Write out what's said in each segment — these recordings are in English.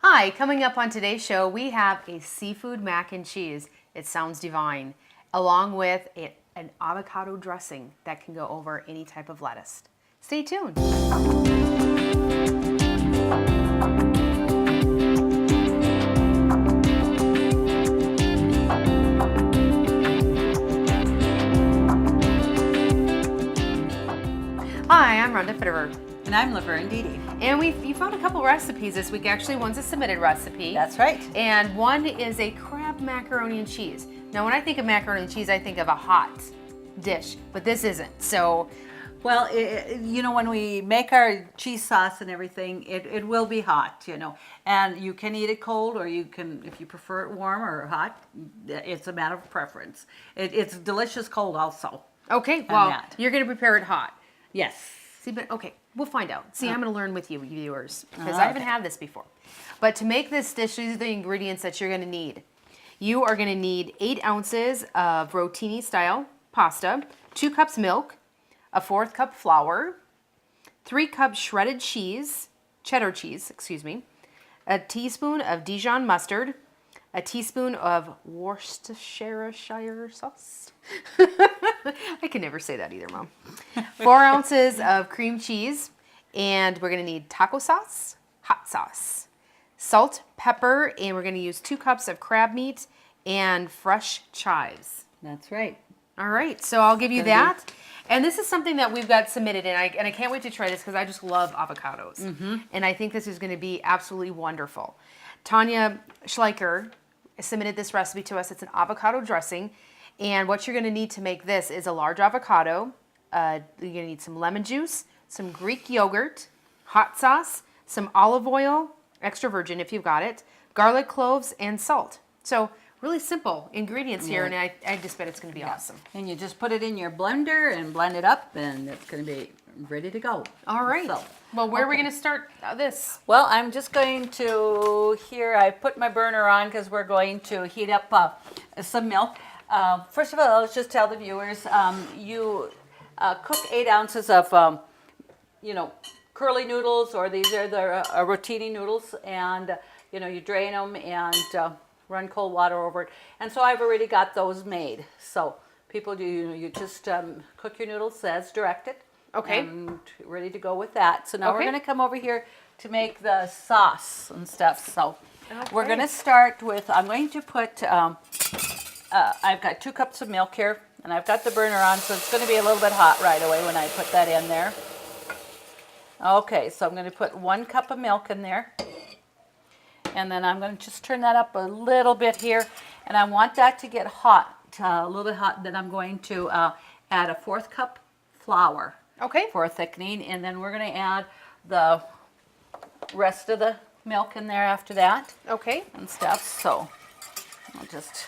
Hi, coming up on today's show, we have a seafood mac and cheese. It sounds divine, along with an avocado dressing that can go over any type of lettuce. Stay tuned. Hi, I'm Rhonda Fitterer. And I'm Laverne and And you found a couple recipes this week. Actually, one's a submitted recipe. That's right. And one is a crab macaroni and cheese. Now, when I think of macaroni and cheese, I think of a hot dish, but this isn't. So, well, when we make our cheese sauce and everything, it will be hot, and you can eat it cold, or you can, if you prefer it warm or hot, it's a matter of preference. It's delicious cold also. Okay, well, you're going to prepare it hot. Yes. See, but okay, we'll find out. See, I'm going to learn with you, viewers, because I haven't had this before. But to make this dish, these are the ingredients that you're going to need. You are going to need 8 ounces of rotini style pasta, 2 cups milk, a 1/4 cup flour, 3 cups shredded cheese, cheddar cheese, a teaspoon of Dijon mustard, a teaspoon of Worcestershire sauce. I can never say that either, Mom. 4 ounces of cream cheese, and we're going to need taco sauce, hot sauce, salt, pepper, and we're going to use 2 cups of crab meat and fresh chives. That's right. All right, so I'll give you that. And this is something that we've got submitted, and I can't wait to try this because I just love avocados. And I think this is going to be absolutely wonderful. Tanya Schleicher submitted this recipe to us. It's an avocado dressing. And what you're going to need to make this is a large avocado. You're going to need some lemon juice, some Greek yogurt, hot sauce, some olive oil, extra virgin if you've got it, garlic cloves, and salt. So really simple ingredients here, and I just bet it's going to be awesome. And you just put it in your blender and blend it up, and it's going to be ready to go. All right. So, well, where are we going to start this? Well, I'm just going to, I put my burner on because we're going to heat up some milk. First of all, let's just tell the viewers, you cook 8 ounces of, curly noodles, or these are the rotini noodles, and, you drain them and run cold water over it. And so I've already got those made. So people do, you just cook your noodles as directed. Okay. And ready to go with that. So now we're going to come over here to make the sauce and stuff. So we're going to start with, I'm going to put, I've got 2 cups of milk here, and I've got the burner on, so it's going to be a little bit hot right away when I put that in there. Okay, so I'm going to put 1 cup of milk in there. And then I'm going to just turn that up a little bit here. And I want that to get hot, a little bit hot. Then I'm going to add a 1/4 cup flour for a thickening. And then we're going to add the rest of the milk in there after that. Okay. And stuff. So I'll just,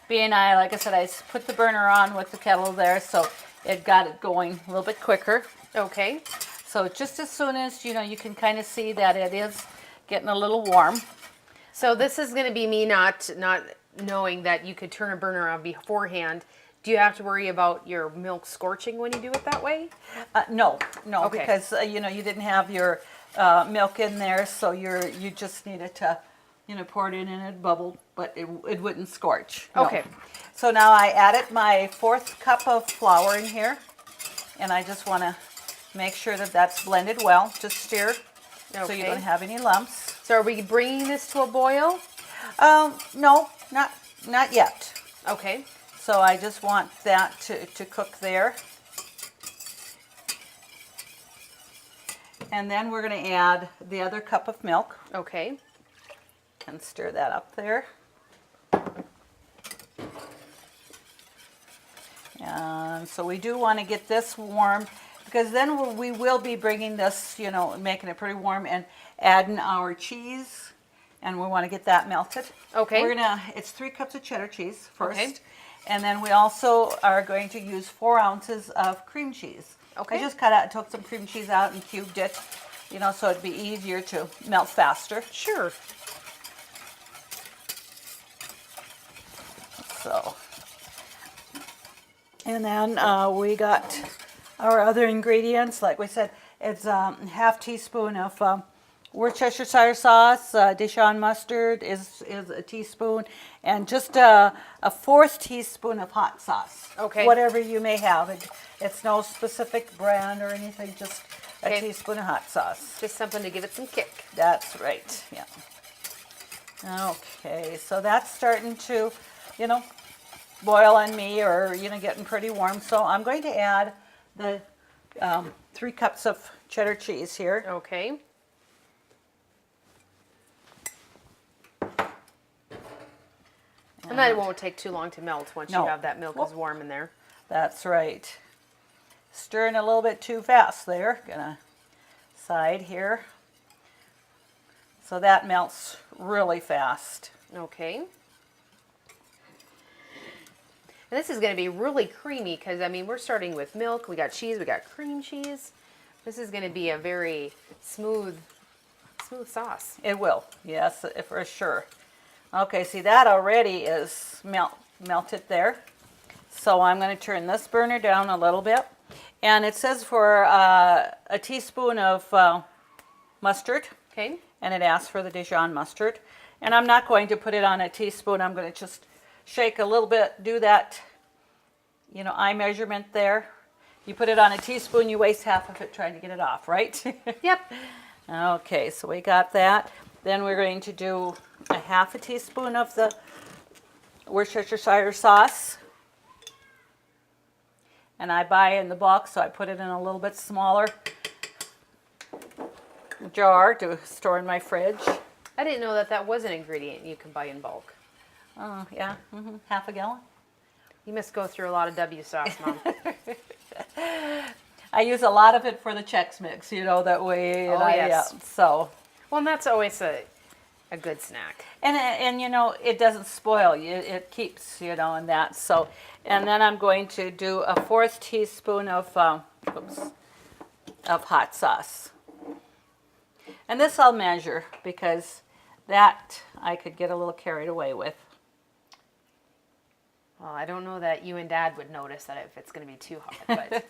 like I said, I put the burner on with the kettle there, so it got it going a little bit quicker. Okay. So just as soon as, you can kind of see that it is getting a little warm. So this is going to be me not knowing that you could turn a burner on beforehand. Do you have to worry about your milk scorching when you do it that way? No, because you didn't have your milk in there, so you just needed to pour it in and it bubbled, but it wouldn't scorch. No. Okay. So now I added my 4th cup of flour in here, and I just want to make sure that that's blended well. Just stir. So you don't have any lumps. So are we bringing this to a boil? No, not yet. Okay. So I just want that to cook there. And then we're going to add the other cup of milk. Okay. And stir that up there. And so we do want to get this warm, because then we will be bringing this, making it pretty warm and adding our cheese, and we want to get that melted. Okay. It's 3 cups of cheddar cheese first. Okay. And then we also are going to use 4 ounces of cream cheese. Okay. I just took some cream cheese out and cubed it, so it'd be easier to melt faster. Sure. So, and then we got our other ingredients. Like we said, it's 1/2 teaspoon of Worcestershire sauce, Dijon mustard is a teaspoon, and just a fourth teaspoon of hot sauce. Okay. Whatever you may have. It's no specific brand or anything, just Okay. a teaspoon of hot sauce. Just something to give it some kick. That's right, yeah. Okay, so that's starting to, boil on me, or, getting pretty warm. So I'm going to add the 3 cups of cheddar cheese here. Okay. And that won't take too long to melt once No. you have that milk is warm in there. That's right. Stirring a little bit too fast there. Gonna side here. So that melts really fast. Okay. And this is going to be really creamy because, I mean, we're starting with milk. We got cheese. We got cream cheese. This is going to be a very smooth sauce. It will, yes, for sure. Okay, see that already is melted there. So I'm going to turn this burner down a little bit. And it says for a teaspoon of mustard. Okay. And it asks for the Dijon mustard. And I'm not going to put it on a teaspoon. I'm going to just shake a little bit, do that, eye measurement there. You put it on a teaspoon, you waste half of it trying to get it off, right? Yep. Okay, so we got that. Then we're going to do a half a teaspoon of the Worcestershire sauce. And I buy in the box, so I put it in a little bit smaller jar to store in my fridge. I didn't know that was an ingredient you can buy in bulk. Oh, yeah, half a gallon. You must go through a lot of W sauce, Mom. I use a lot of it for the Chex Mix, that way. Oh, yes. So. Well, and that's always a good snack. And it doesn't spoil you. It keeps, and that. So, and then I'm going to do a 4th teaspoon of hot sauce. And this I'll measure because that I could get a little carried away with. Well, I don't know that you and Dad would notice that if it's going to be too hot,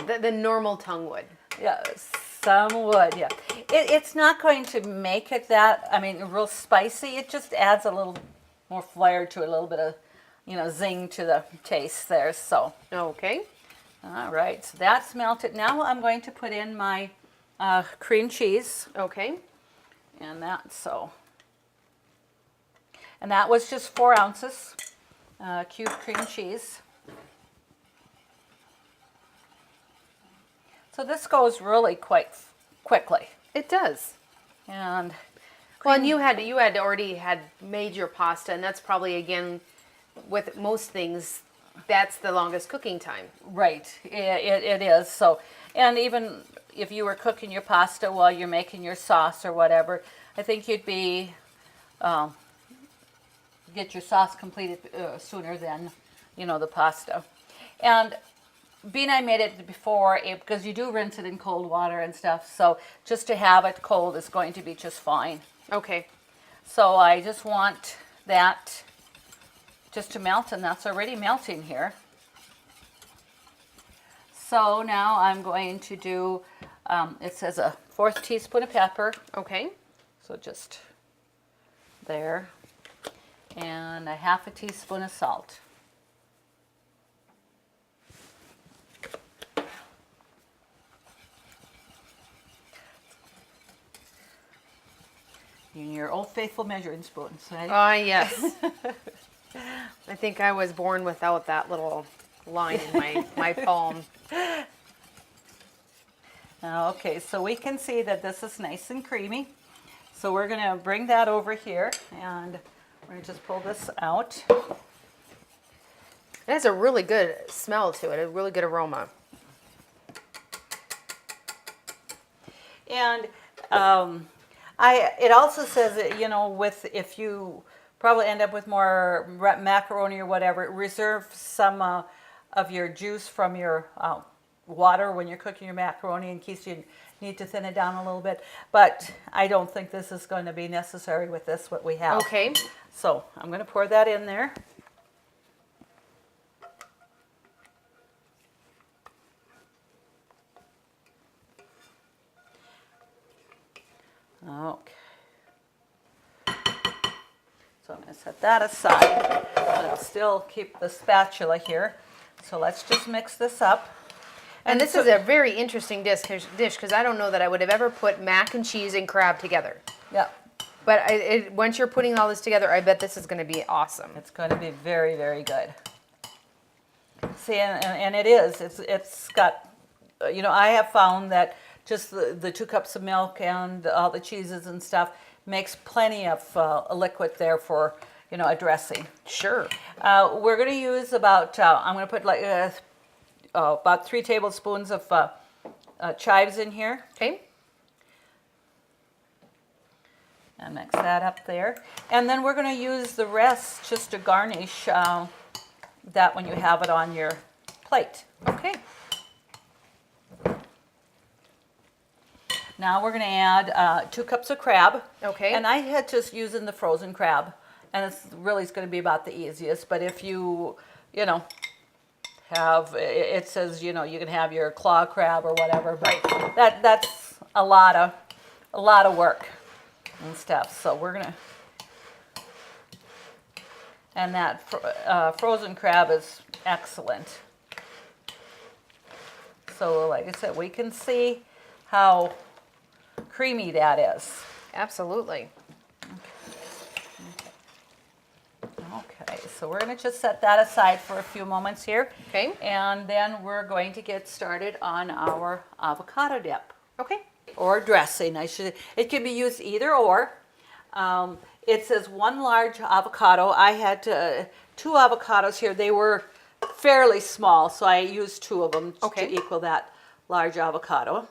but the normal tongue would. Yeah, some would, yeah. It's not going to make it real spicy. It just adds a little more flair to it, a little bit of, zing to the taste there. So. Okay. All right, so that's melted. Now I'm going to put in my cream cheese. Okay. And that was just 4 ounces cubed cream cheese. So this goes really quite quickly. It does. And well, and you had already had made your pasta, and that's probably, again, with most things, that's the longest cooking time. Right, it is. So, and even if you were cooking your pasta while you're making your sauce or whatever, I think you'd be get your sauce completed sooner than the pasta. And being I made it before, because you do rinse it in cold water and stuff, so just to have it cold is going to be just fine. Okay. So I just want that just to melt, and that's already melting here. So now I'm going to do, it says a 4th teaspoon of pepper. Okay. So just there. And a half a teaspoon of salt. And your old faithful measuring spoons, right? Yes. I think I was born without that little line in my palm. Okay, so we can see that this is nice and creamy. So we're going to bring that over here, and we're going to just pull this out. It has a really good smell to it, a really good aroma. And it also says that, if you probably end up with more macaroni or whatever, reserve some of your juice from your water when you're cooking your macaroni in case you need to thin it down a little bit. But I don't think this is going to be necessary with this, what we have. Okay. So I'm going to pour that in there. Okay. So I'm going to set that aside, but I'll still keep the spatula here. So let's just mix this up. And this is a very interesting dish because I don't know that I would have ever put mac and cheese and crab together. Yeah. But once you're putting all this together, I bet this is going to be awesome. It's going to be very, very good. See, and it is. It's got, you know, I have found that just the 2 cups of milk and all the cheeses and stuff makes plenty of liquid there for, you know, a dressing. Sure. We're going to use about, I'm going to put like about 3 tablespoons of chives in here. Okay. And mix that up there. And then we're going to use the rest just to garnish that when you have it on your plate. Okay. Now we're going to add 2 cups of crab. Okay. And I had just using the frozen crab. And it's really going to be about the easiest. But if you know, have, it says, you know, you can have your claw crab or whatever. But right. That's a lot of work and stuff. So we're going to, and that frozen crab is excellent. So like I said, we can see how creamy that is. Absolutely. Okay, so we're going to just set that aside for a few moments here. Okay. And then we're going to get started on our avocado dip. Okay. Or dressing, it can be used either or. It says 1 large avocado. I had 2 avocados here. They were fairly small, so I used 2 of them to equal that large avocado.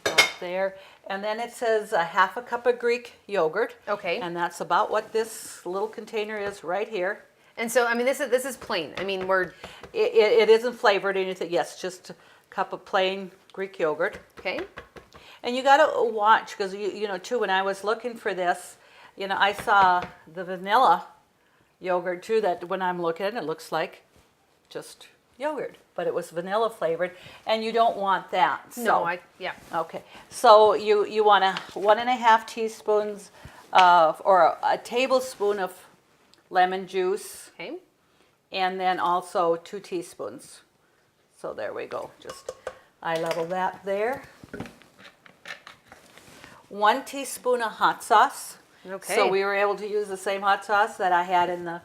Up there. And then it says 1/2 cup of Greek yogurt. Okay. And that's about what this little container is right here. And so, I mean, this is plain. I mean, it isn't flavored anything. Yes, just a cup of plain Greek yogurt. Okay. And you got to watch because you know too. When I was looking for this, you know, I saw the vanilla yogurt too. That when I'm looking at it, it looks like just yogurt, but it was vanilla flavored, and you don't want that. So, No, yeah. Okay, so you want 1.5 teaspoons or a tablespoon of lemon juice. Okay. And then also 2 teaspoons. So there we go. Just I level that there. 1 teaspoon of hot sauce. Okay. So we were able to use the same hot sauce that I had in the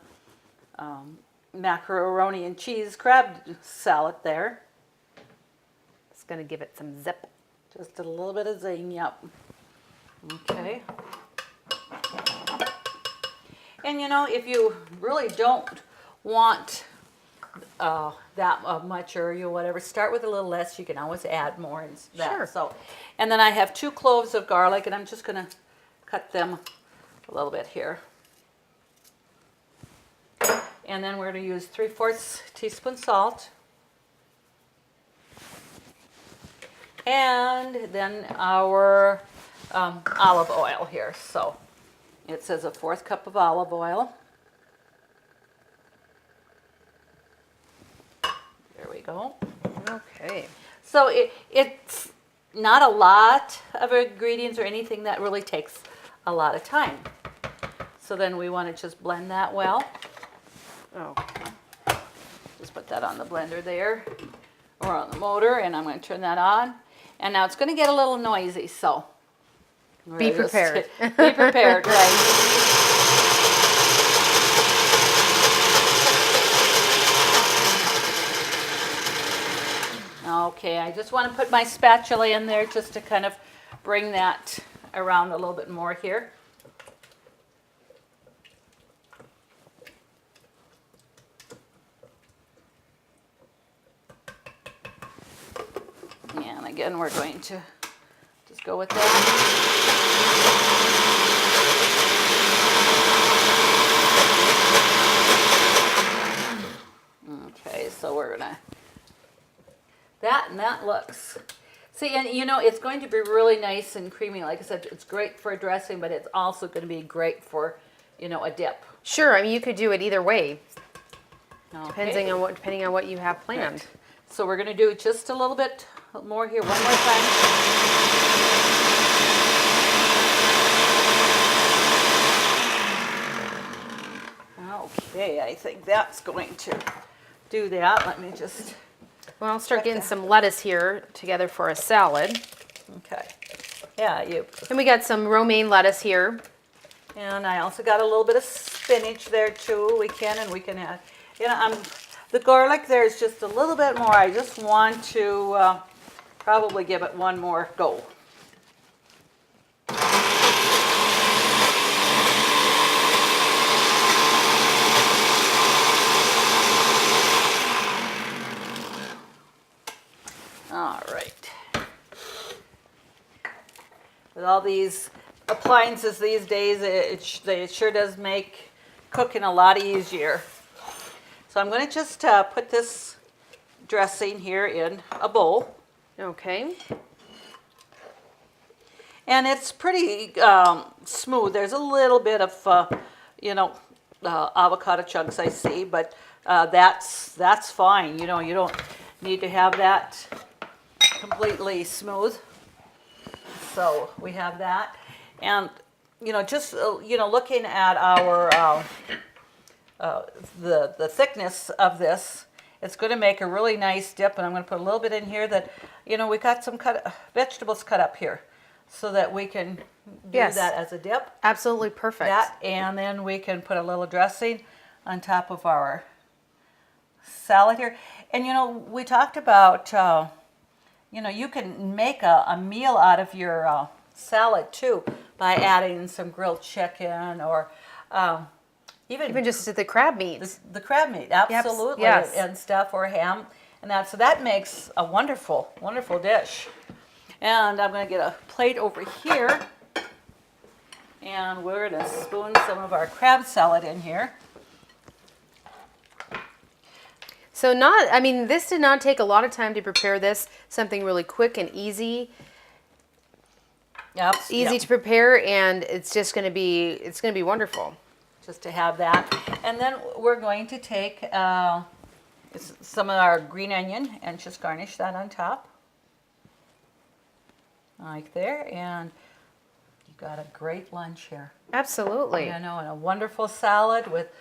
macaroni and cheese crab salad there. It's going to give it some zip. Just a little bit of zing, yep. Okay. And you know, if you really don't want that much or whatever, start with a little less. You can always add more and that. Sure. So, and then I have 2 cloves of garlic, and I'm just going to cut them a little bit here. And then we're going to use 3/4 teaspoon salt. And then our olive oil here. So it says 1/4 cup of olive oil. There we go. Okay. So it's not a lot of ingredients or anything that really takes a lot of time. So then we want to just blend that well. Okay. Just put that on the blender there or on the motor, and I'm going to turn that on. And now it's going to get a little noisy, so Be prepared. Be prepared, right? Okay, I just want to put my spatula in there just to kind of bring that around a little bit more here. And again, we're going to just go with that. Okay, so we're gonna that looks. See, and you know, it's going to be really nice and creamy. Like I said, it's great for a dressing, but it's also going to be great for, you know, a dip. Sure. I mean, you could do it either way, Okay. depending on what you have planned. Right. So we're going to do just a little bit more here, one more time. Okay, I think that's going to do that. Let me just, Well, I'll start getting some lettuce here together for a salad. okay. Yeah, And we got some romaine lettuce here. and I also got a little bit of spinach there too. We can add, the garlic there's just a little bit more. I just want to probably give it one more go. All right. With all these appliances these days, it sure does make cooking a lot easier. So I'm going to just put this dressing here in a bowl. Okay. And it's pretty smooth. There's a little bit of, avocado chunks I see, but that's fine. You don't need to have that completely smooth. So we have that. And, just, looking at our, the thickness of this, it's going to make a really nice dip. And I'm going to put a little bit in here that, we got some vegetables cut up here so that we can do that as a dip. Absolutely perfect. That, and then we can put a little dressing on top of our salad here. And, we talked about, you can make a meal out of your salad too by adding some grilled chicken or even just the crab meat. the crab meat, absolutely, yes. and stuff, or ham, and that. So that makes a wonderful, wonderful dish. And I'm going to get a plate over here, and we're going to spoon some of our crab salad in here. So this did not take a lot of time to prepare this. Something really quick and easy. Yep. Easy to prepare, and it's just going to be wonderful. Just to have that. And then we're going to take some of our green onion and just garnish that on top. Like there. And you got a great lunch here. Absolutely. And a wonderful salad with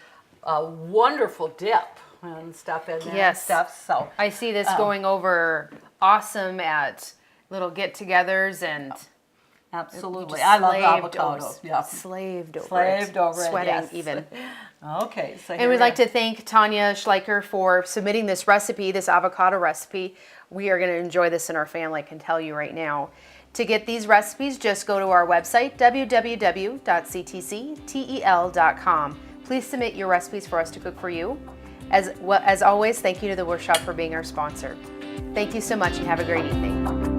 a wonderful dip and stuff in there. Yes. And stuff. So I see this going over awesome at little get-togethers and absolutely. I love avocado. Yeah. Slaved over it, sweating yes. even. Okay. So And we'd like to thank Tanya Schleicher for submitting this recipe, this avocado recipe. We are going to enjoy this in our family, I can tell you right now. To get these recipes, just go to our website, www.ctctel.com. Please submit your recipes for us to cook for you. As always, thank you to the Workshop for being our sponsor. Thank you so much and have a great evening.